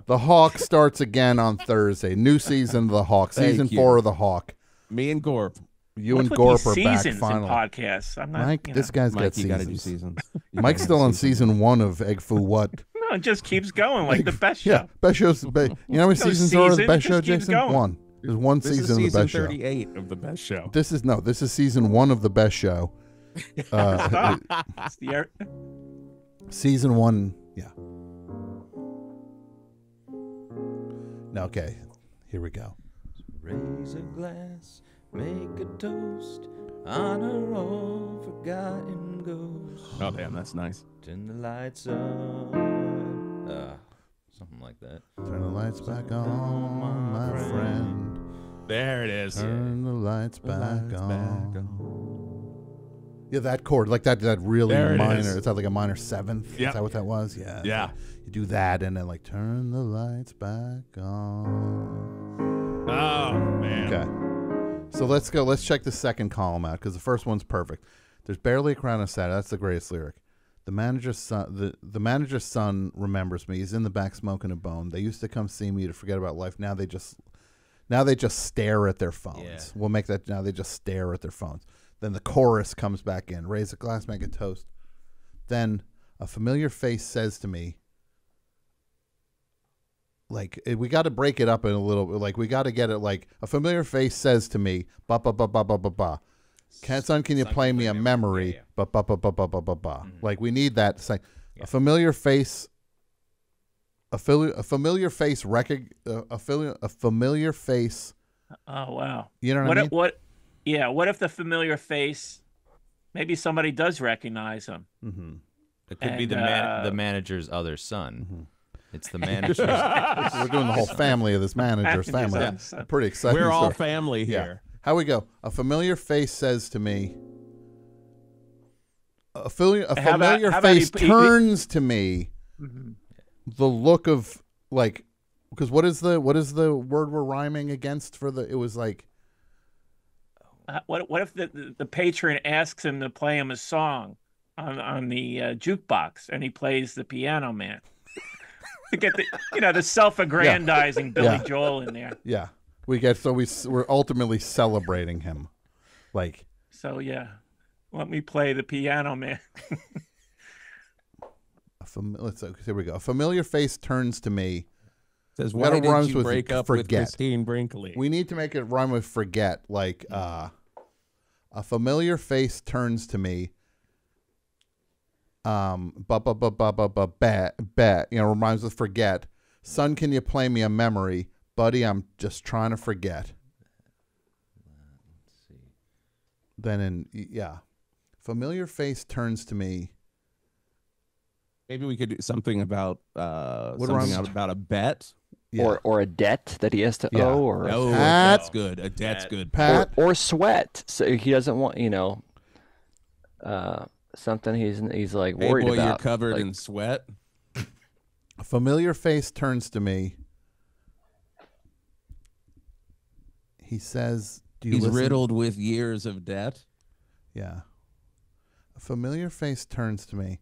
The Hawk starts again on Thursday. New season of the Hawk. Thank Season you. 4 of the Hawk. Me and Gorp. You What's and with Gorp these are back seasons in finally. podcasts? I'm not. Mike, you this guy's Mike, got you got to do seasons. seasons. You Mike's gotta still do on seasons. season 1 of Egg Foo What? No, it just keeps going like the best show. Yeah, best show's. You know how many No seasons are of the season, best it show, just keeps Jason? going. 1. There's one This is season of the season best show. 38 of the best show. This is season 1 of the best show. It's the air. Season 1, yeah. No, okay, here we go. Raise a glass, make a toast, honor all forgotten ghosts. Oh, damn, that's nice. Turn the lights up. Something like that. Turn the lights back on, my friend. There it is. Turn the lights back on. Yeah, that chord, like that really There it minor. is. Is that like a minor seventh? Yep. Is that what that was? Yeah. Yeah. You do that and then like turn the lights back on. Oh, man. Okay. So let's go. Let's check the second column out because the first one's perfect. There's barely a crown of Saturday. That's the greatest lyric. The manager's son remembers me. He's in the back smoking a bone. They used to come see me to forget about life. Now they just stare at their phones. Yeah. We'll make that now. They just stare at their phones. Then the chorus comes back in. Raise a glass, make a toast. Then a familiar face says to me, like, we got to break it up in a little. Like, we got to get it. Like, a familiar face says to me, ba ba ba ba ba ba ba. Son, can you play me a memory? Ba ba ba ba ba ba ba ba. Like, we need that. It's like a familiar face. A familiar face. A familiar face. Oh wow. You know what I mean? Yeah. What if the familiar face? Maybe somebody does recognize him. Mm-hmm. It could be the manager's other son. Mm-hmm. It's the manager's. We're doing the whole family of this manager's family. Yeah. Pretty exciting. We're all story. family Yeah. here. How we go? A familiar face says to me. A familiar face turns to me. Mm-hmm. The look of like, because what is the word we're rhyming against for the? It was like. What if the patron asks him to play him a song on the jukebox and he plays the Piano Man to get the self-aggrandizing Billy Joel in there. Yeah, we're ultimately celebrating him, like. So yeah, let me play the Piano Man. Here we go. A familiar face turns to me. Says, We why gotta did rhyme you with break up with forget. Christine Brinkley? We need to make it rhyme with forget. Like, a familiar face turns to me. Bet. Rhymes with forget. Son, can you play me a memory? Buddy, I'm just trying to forget. Let's see. Then familiar face turns to me. Maybe we could do something about rhymes? about a bet. Yeah. Or a debt that he has to owe, or Oh, Pat. that's good. A debt's good. Pat. or sweat. So he doesn't want something he's like Hey worried boy, about. you're covered like, in sweat. A familiar face turns to me. He says, "Do you He's listen?" riddled with years of debt. Yeah. A familiar face turns to me.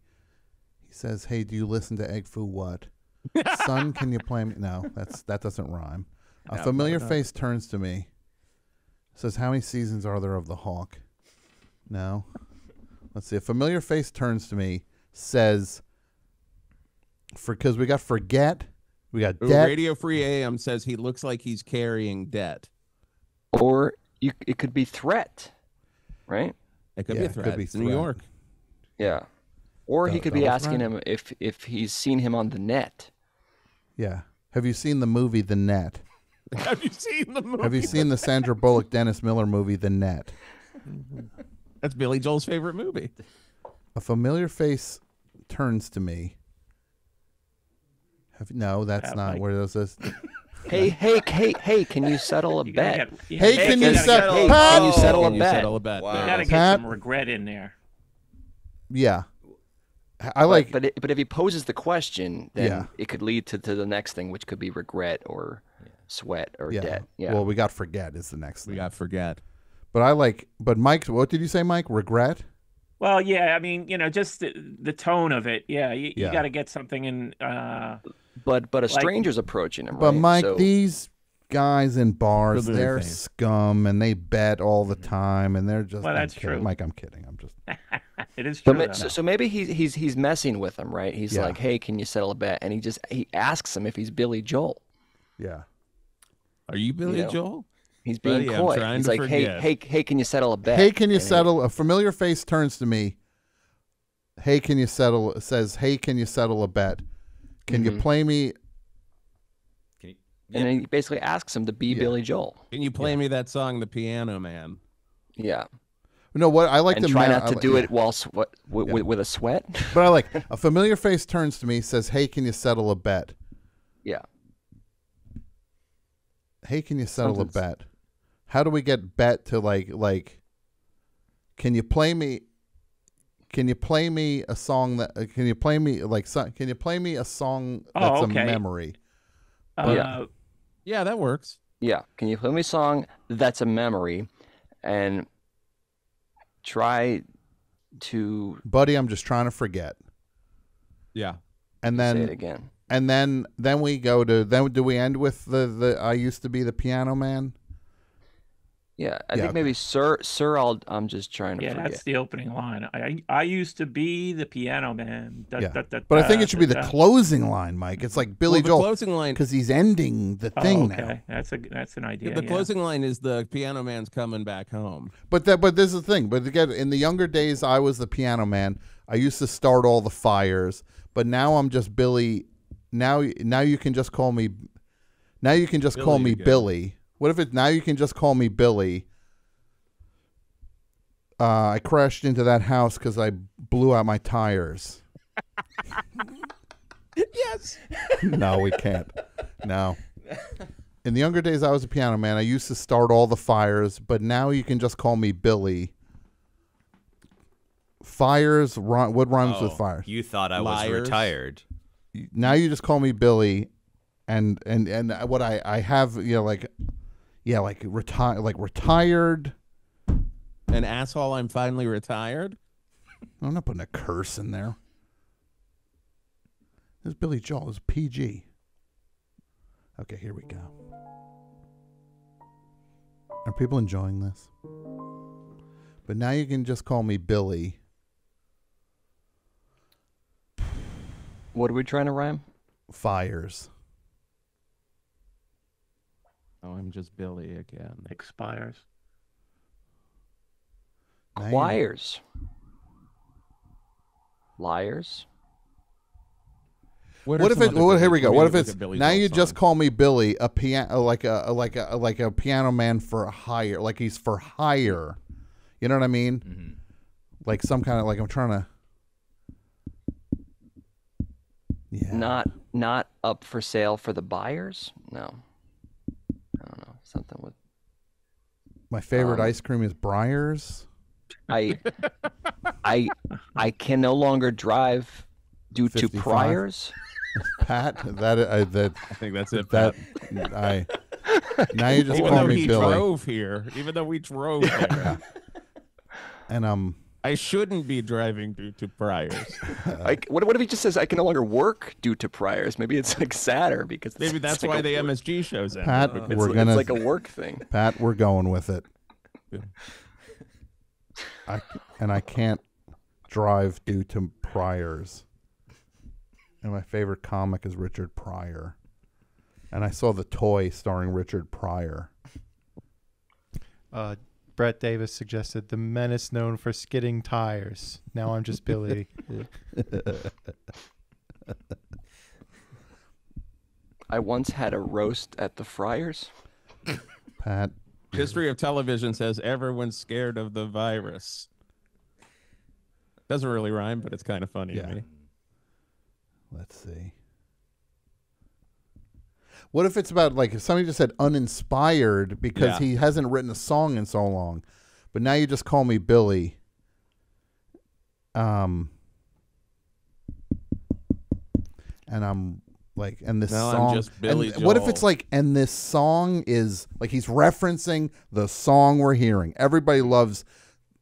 He says, "Hey, do you listen to Egg Foo What? Son, can you play me?" No, that doesn't rhyme. A familiar face turns to me. Says, "How many seasons are there of The Hawk?" No. Let's see. A familiar face turns to me. Says, because we got forget, we got debt. Radio Free AM says he looks like he's carrying debt. Or it could be threat, right? It could Yeah, be a it threat. could be It's New threat. York. Yeah. Or he could be Double asking threat. him if he's seen him on the net. Yeah. Have you seen the movie The Net? Have you seen the movie? Have you seen the Sandra Bullock, Dennis Miller movie The Net? That's Billy Joel's favorite movie. A familiar face turns to me. No, that's not where this is. Hey, can you settle a bet? Hey, can you settle? Hey, Pat! can you settle a Can you bet? settle a bet? Wow. There You it gotta is. get Pat? some regret in there. Yeah, I like. But if he poses the question, then Yeah. it could lead to the next thing, which could be regret or sweat or yeah. debt. Yeah. Well, we got forget is the next We thing. got forget. But I like. But Mike, what did you say, Mike? Regret? Well, yeah, I mean, just the tone of it. Yeah, you Yeah. got to get something in. but a stranger's approaching him, But right? Mike, So- these guys in bars, They're they're famous. scum, and they bet all the time, and they're just. Well, I'm that's kidding. true. Mike, I'm kidding. I'm just. It is So, true. so maybe he's messing with him, right? He's Yeah. like, "Hey, can you settle a bet?" And he asks him if he's Billy Joel. Yeah. Are you Billy Yeah. Joel? He's being Buddy, I'm coy. trying He's to like, forget. hey, can you settle a bet? Hey, can you And settle? A familiar face turns to me. Hey, can you settle? Says, hey, can you settle a bet? Can you play me? And then he basically asks him to be Billy Joel. Can you play me that song, The Piano Man? Yeah. No, what I like And the try man- not to I- do yeah. it while with a sweat. But I like a familiar face turns to me, says, "Hey, can you settle a bet? Yeah. Hey, can you settle Something's- a bet? How do we get bet to like? Can you play me? Can you play me a song that? Can you play me like? Can you play me a song that's okay. a memory? Yeah, that works. Yeah. Can you play me a song that's a memory, and try to Buddy, I'm just trying to forget. Yeah. And say it then again? and then we go to then do we end with the I used to be the piano man? Yeah. I Yeah, think okay. maybe Sir. I'm just trying to Yeah, forget. that's the opening line. I used to be the piano man. Yeah. But I think it should be the closing line, Mike. It's like Billy Well, the Joel closing line. because he's ending the thing now. Okay, that's an idea. The yeah. closing line is the piano man's coming back home. But this is the thing. But again, in the younger days, I was the piano man. I used to start all the fires. But now I'm just Billy. Now you can just call me. Now you can just call Billy me again. Billy. What if it? Now you can just call me Billy. I crashed into that house because I blew out my tires. Yes. No, we can't. No. In the younger days, I was a piano man. I used to start all the fires, but now you can just call me Billy. Fires, what rhymes with fires? You thought I was Liars. retired. Now you just call me Billy, and what I have, like retired. An asshole, I'm finally retired. I'm not putting a curse in there. This is Billy Joel. This is PG. Okay, here we go. Are people enjoying this? But now you can just call me Billy. What are we trying to rhyme? Fires. Oh, I'm just Billy again. expires. Now you- Choirs. Liars. What What are if some it? other Well, here Billy- we go. let me What if look it's at Billy now? Joel You just songs. call me Billy, a piano, like a piano man for hire, like he's for hire. You know what I mean? Mm-hmm. Like some kind of like I'm trying to. Yeah. Not up for sale for the buyers? No. I don't know. Something with My favorite ice cream is Breyers. I can no longer drive due to 55. priors. Pat, that I think that's it. that Pat. I. Now you just Even call though me he Billy, drove here, even though we drove here, and I shouldn't be driving due to priors. What if he just says I can no longer work due to priors? Maybe it's like sadder because Maybe that's why the MSG shows in. Pat, it's, we're it's gonna like a work thing. Pat, we're going with it. I can't drive due to priors. And my favorite comic is Richard Pryor. And I saw The Toy starring Richard Pryor. Brett Davis suggested the menace known for skidding tires. Now I'm just Billy. I once had a roast at the Friars. Pat, History of Television says everyone's scared of the virus. Doesn't really rhyme, but it's kind of funny Yeah. to me. let's see. What if it's about, like, if somebody just said uninspired because Yeah. he hasn't written a song in so long, but now you just call me Billy. And I'm like, and this No, I'm song. just Billy and what if Joel. it's like, and this song is like he's referencing the song we're hearing. Everybody loves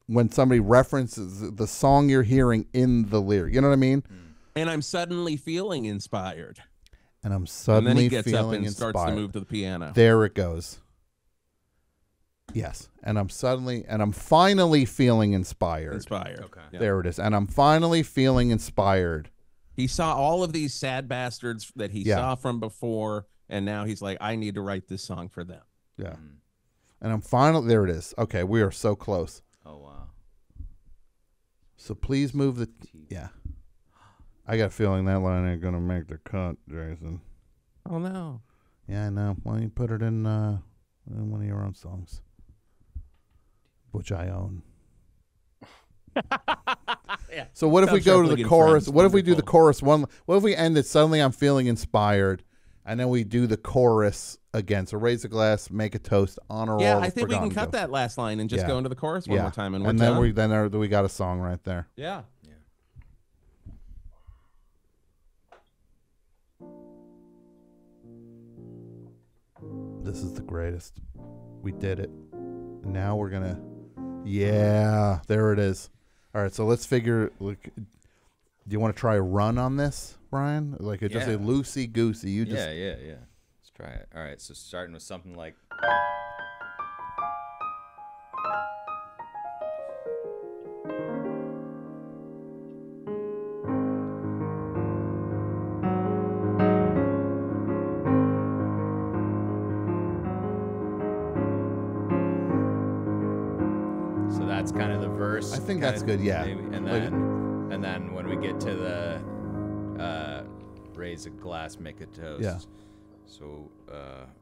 when somebody references the song you're hearing in the lyric. You know what I mean? And I'm suddenly feeling inspired. And I'm And then suddenly he gets up feeling and inspired. starts to move to the piano. There it goes. Yes, and I'm finally feeling inspired. Inspired. Okay. Yeah. There it is, and I'm finally feeling inspired. He saw all of these sad bastards that he Yeah. saw from before, and now he's like, I need to write this song for them. Yeah. And I'm finally there. It is. Okay, we are so close. Oh wow. So please move the. Yeah. I got a feeling that line ain't gonna make the cut, Jason. Oh no. Yeah, I know. Why don't you put it in one of your own songs, which I own. Yeah. So what if we go to the Scharpling and chorus? Friends, What if we do the wonderful. chorus one? What if we end it? Suddenly I'm feeling inspired, and then we do the chorus again. So raise a glass, make a toast, honor Yeah, all. I think we can forgotten cut ghosts. that last line and just Yeah. go into the chorus one Yeah. more time, and we're then done. we got a song right there. Yeah. This is the greatest. We did it. Now we're gonna. Yeah, there it is. All right, so let's figure. Look, do you want to try a run on this, Brian? Like it just a Yeah. loosey goosey. You just Yeah. Let's try it. All right, so starting with something like. So that's kind of the verse. I think kinda that's good, yeah. maybe, and Like- then when we get to the raise a glass, make a toast. Yeah. So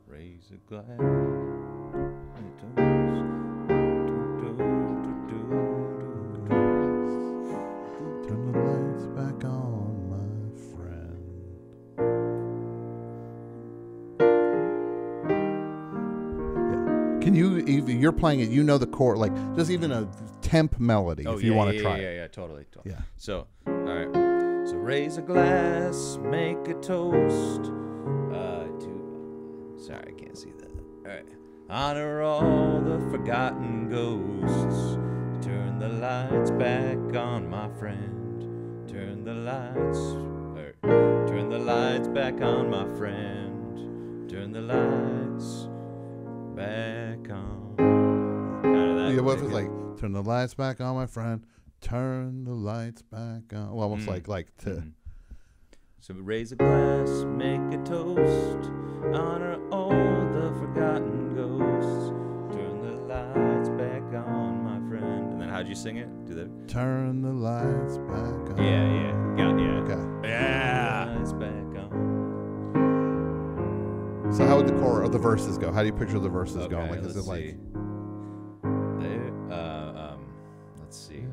raise a glass. Make a toast. turn the lights back on, my friend. Yeah. Can you? If you're playing it, you know the chord, like just even a temp melody, if you want to try it. Yeah, totally. Yeah. So, all right. So raise a glass, make a toast. Sorry, I can't see that. All right. Honor all the forgotten ghosts. Turn the lights back on, my friend. Turn the lights back on, my friend. Turn the lights back on. Kind of that. Yeah, what if it's like turn the lights back on, my friend? Turn the lights back on. Well, almost like to. Mhm. So raise a glass, make a toast, honor all the forgotten ghosts. Turn the lights back on, my friend. And then how'd you sing it? Do the Turn the lights back on. yeah. Okay. Yeah. Lights back on. So how would the chorus or the verses go? How do you picture the verses Okay, going? Like, is let's it like? see. There, let's see.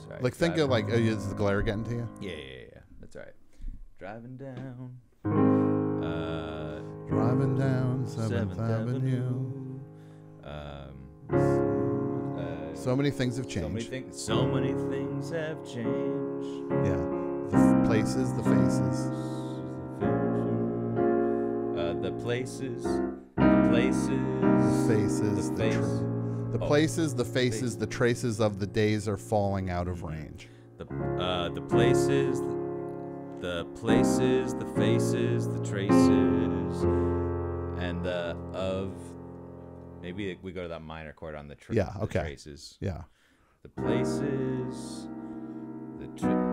Sorry. Like think of driving- like is the glare getting to you? Yeah. That's all right. Driving down. Driving down 7th 7th Avenue. So many things have changed. So many things have changed. Yeah. The places, the faces. The places, The faces, the the, face, the places, the faces, the traces of the days are falling out of range. the places, the faces, the traces, and the of. Maybe we go to that minor chord on the, Yeah, the okay. traces. Yeah. The places, the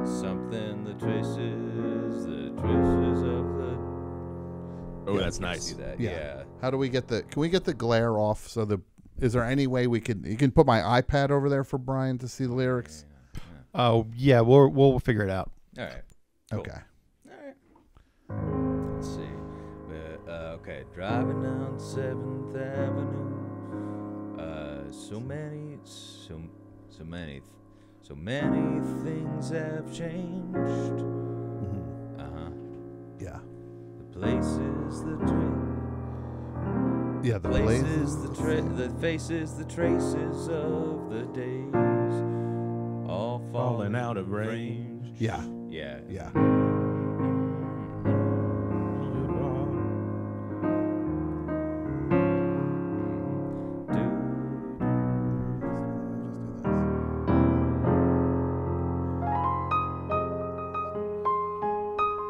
something, the traces of the. Oh, that's I can nice. see that. Yeah. Yeah. How do we get the? Can we get the glare off? So is there any way we could? You can put my iPad over there for Brian to see the lyrics. Oh yeah, we'll figure it out. All right. Cool. Okay. All right. Let's see. Okay, driving down 7th Avenue. So many things have changed. Mhm. The Yeah. places, Yeah. The places, places. the faces, the traces of the days, all Falling out of range. Yeah. Yeah. Yeah.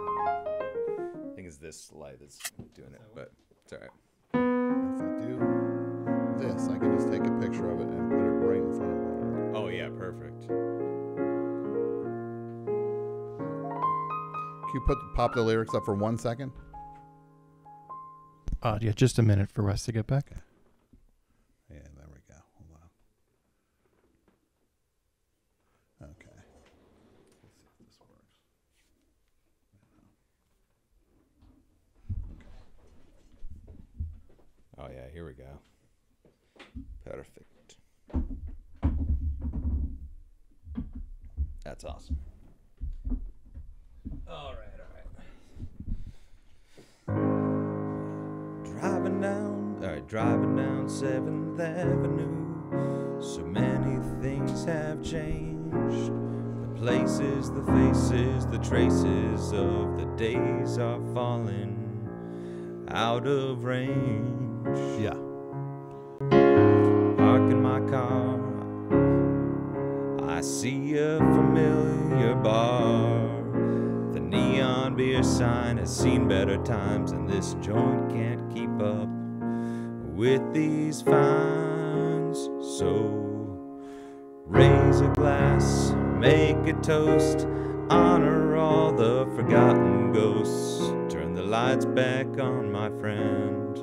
I think it's this light that's doing it, but it's all right. If I do this, I can just take a picture of it and put it right in front of Brian. Oh yeah, perfect. Can you pop the lyrics up for 1 second? Yeah, just a minute for Wes to get back. Yeah, there we go. Hold on. Okay. Let's see if this works. Oh yeah, here we go. Perfect. That's awesome. All right. Driving down 7th Avenue. So many things have changed. The places, the faces, the traces of the days are falling out of range. Yeah. Parking my car, I see a familiar bar. The neon beer sign has seen better times, and this joint can't keep up with these fines. So raise a glass, make a toast, honor all the forgotten ghosts. Turn the lights back on, my friend.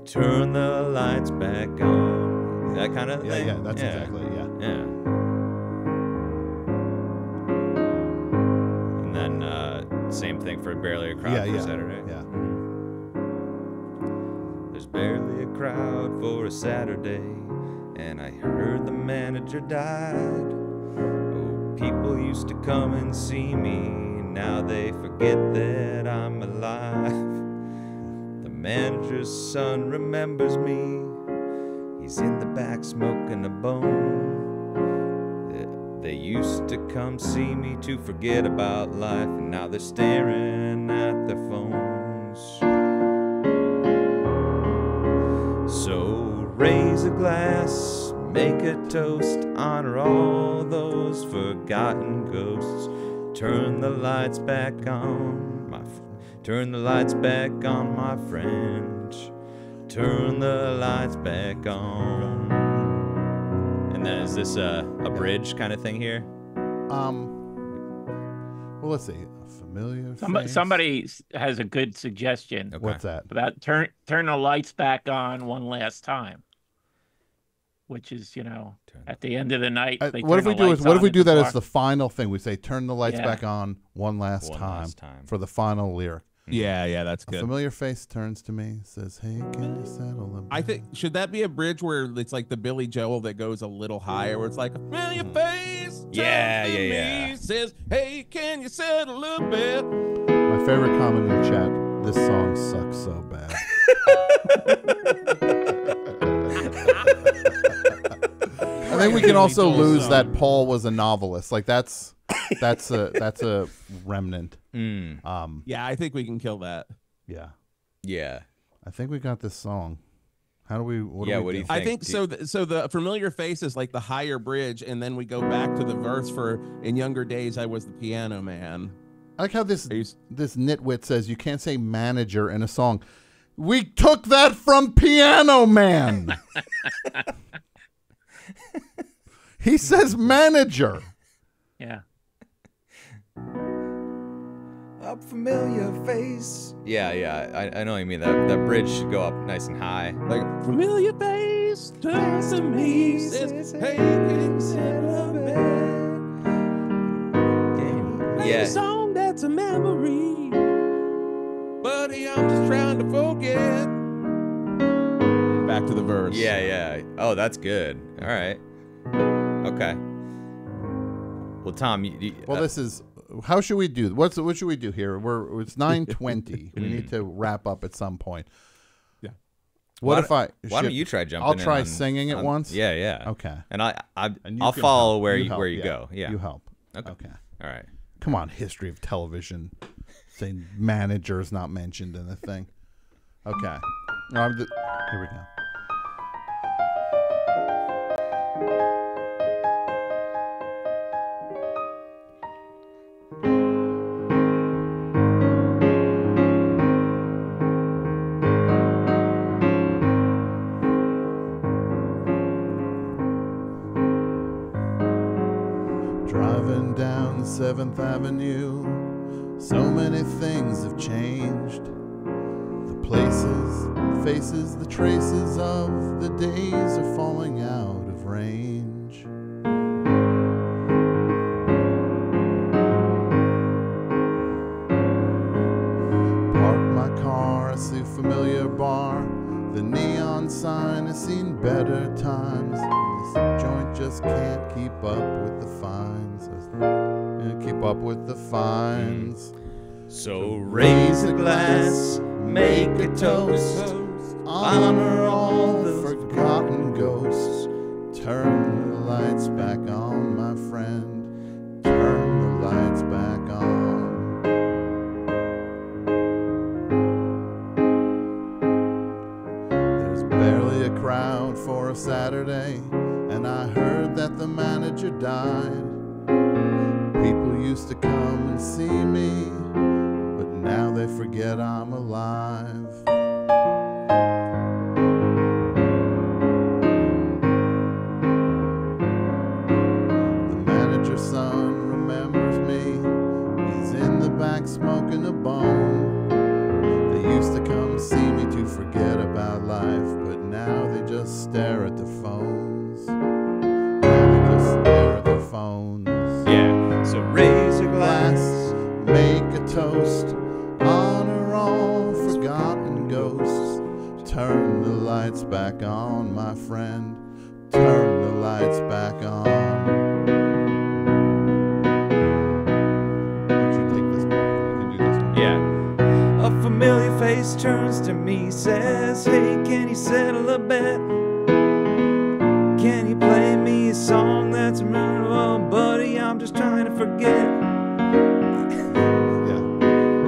Turn the lights back on. That kind of thing? Yeah, that's exactly it, yeah. Yeah. And then same thing for Barely a Crowd for Saturday. Yeah. There's barely a crowd for a Saturday, and I heard the manager died. Oh, people used to come and see me, now they forget that I'm alive. The manager's son remembers me, he's in the back smoking a bone. They used to come see me to forget about life, and now they're staring at their phones. So raise a glass, make a toast, honor all those forgotten ghosts. Turn the lights back on, turn the lights back on, my friend. Turn the lights back on. And then is this a bridge kind of thing here? Well, let's see. A familiar face. Somebody has a good suggestion. Okay. What's that? About turn the lights back on one last time, which is at the end of the night. What if we do that as the final thing? We say turn the lights back on one last time for the final lyric. Yeah, that's good. A familiar face turns to me, says, "Hey, can you settle the?" I think should that be a bridge where it's like the Billy Joel that goes a little higher, where it's like a familiar face turns to me, says, "Hey, can you settle a bit?" My favorite comment in the chat: "This song sucks so bad." I think we can also lose that Paul was a novelist. Like that's a remnant. Yeah, I think we can kill that. Yeah. I think we got this song. How do we? What do you think? I think so. So the familiar face is like the higher bridge, and then we go back to the verse for "In younger days I was the piano man." I like how this nitwit says you can't say manager in a song. We took that from Piano Man. He says manager. Yeah. A familiar face. Yeah. I know what you mean. That bridge should go up nice and high. Like familiar face turns to me, says, "Hey, can you settle a bit?" Yeah. A song that's a memory, buddy. I'm just trying to forget. Back to the verse. Yeah. Oh, that's good. All right. Okay. Well, Tom, this is. How should we do? What should we do here? It's 9:20. We need to wrap up at some point. Yeah. Why don't you try jumping? I'll try singing at once. Yeah. Okay. And I'll follow where you go. Yeah. You help. Okay. All right. Come on, history of television. Saying manager is not mentioned in the thing. Okay. Here we go. Driving down 7th Avenue, so many things have changed. The places, faces the traces of the days are falling out of range. Park my car, I see familiar bar. The neon sign has seen better times. This joint just can't keep up with the fines. Can't keep up with the fines. So raise a glass, make a toast, Honor all the forgotten ghosts. Turn the lights back on, my friend. Turn the lights back on. There's barely a crowd for a Saturday, and I heard that the manager died. People used to come and see me, but now they forget I'm alive. The manager's son remembers me. He's in the back smoking a bone. They used to come see me to forget about life, but now they just stare at the phones. Now they just stare at the phones. Yeah. So raise a glass. Make a toast, honor all forgotten ghosts. Turn the lights back on, my friend. Turn the lights back on. Why don't you take this one? You can do this one. Yeah. A familiar face turns to me, says, hey, can you settle a bet? Can you play me a song that's memorable, buddy? I'm just trying to forget.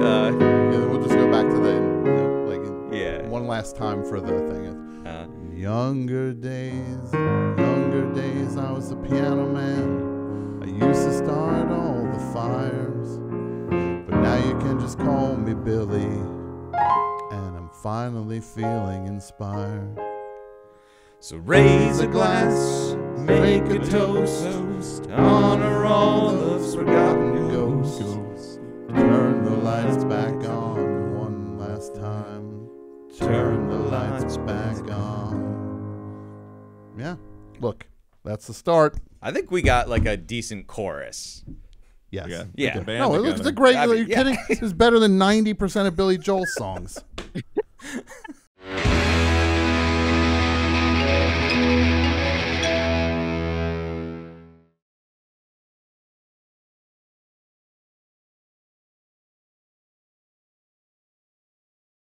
Yeah, we'll just go back to the Yeah. one last time for the thing. Younger days, I was the piano man. I used to start all the fires, but now you can just call me Billy, and I'm finally feeling inspired. So raise a glass, make a toast, honor all those forgotten ghosts. Turn the lights back on one last time. Turn the lights back on. Yeah, look, that's the start. I think we got like a decent chorus. Yes. Yeah. Yeah. Get a band No, together. it's a great. I mean, Are you yeah. kidding? This is better than 90% of Billy Joel songs.